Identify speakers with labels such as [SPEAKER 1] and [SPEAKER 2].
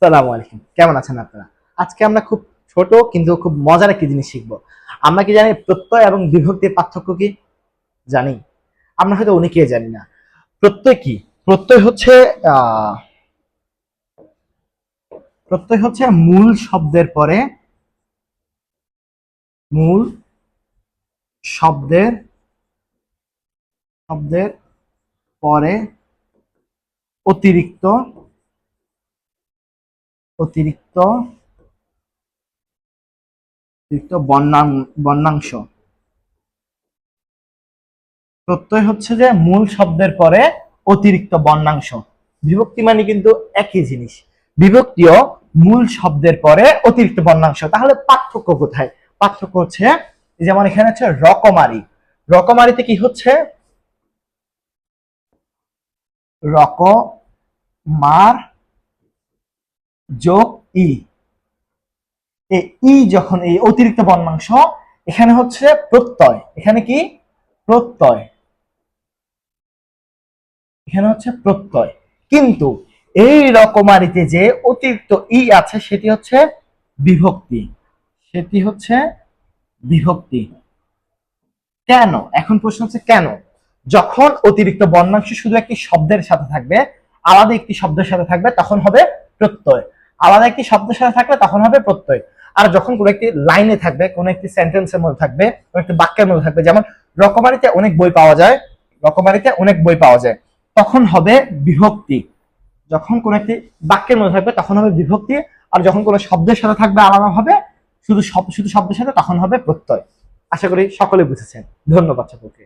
[SPEAKER 1] সালামু আলাইকুম, কেমন আছেন আপনারা? আজকে আমরা খুব ছোট কিন্তু খুব মজার একটি জিনিস শিখবো। আমরা কি জানি প্রত্যয় এবং বিভক্তির পার্থক্য কি? জানি? আমরা হয়তো অনেকেই জানি না। প্রত্যয় কি? প্রত্যয় হচ্ছে আহ প্রত্যয় হচ্ছে মূল শব্দের শব্দের পরে অতিরিক্ত অতিরিক্ত অতিরিক্ত বর্ণাংশ। প্রত্যয় হচ্ছে যে মূল শব্দের পরে অতিরিক্ত বর্ণাংশ। বিভক্তি মানে কিন্তু একই জিনিস। বিভক্তিও মূল শব্দের পরে অতিরিক্ত বর্ণাংশ। তাহলে পার্থক্য কোথায়? পার্থক্য হচ্ছে যেমন এখানে হচ্ছে রকমারি। রকমারিতে কি হচ্ছে? রকমার যোগ ই। ই যখন এই অতিরিক্ত বর্ণাংশ, এখানে হচ্ছে প্রত্যয়। এখানে কি? প্রত্যয়। এখানে হচ্ছে প্রত্যয়। কিন্তু এই রকমারিতে যে অতিরিক্ত ই আছে সেটি হচ্ছে বিভক্তি। সেটি হচ্ছে বিভক্তি। কেন? এখন প্রশ্ন হচ্ছে কেন? যখন অতিরিক্ত বর্ণাংশ শুধু একটি শব্দের সাথে থাকবে, আলাদা একটি শব্দের সাথে থাকবে, তখন হবে প্রত্যয়। আলাদা একটি শব্দের সাথে থাকলে তখন হবে প্রত্যয়। আর যখন কোনো একটি লাইনে থাকবে, কোনো একটি সেন্টেন্সের মধ্যে থাকবে, কোনো একটি বাক্যের মধ্যে থাকবে, যেমন রকমারিতে অনেক বই পাওয়া যায়, রকমারিতে অনেক বই পাওয়া যায়, তখন হবে বিভক্তি। যখন কোন একটি বাক্যের মধ্যে থাকবে তখন হবে বিভক্তি। আর যখন কোনো শব্দের সাথে থাকবে আলাদা হবে, শুধু শব্দের সাথে, তখন হবে প্রত্যয়। আশা করি সকলে বুঝেছেন। ধন্যবাদ সকলকে।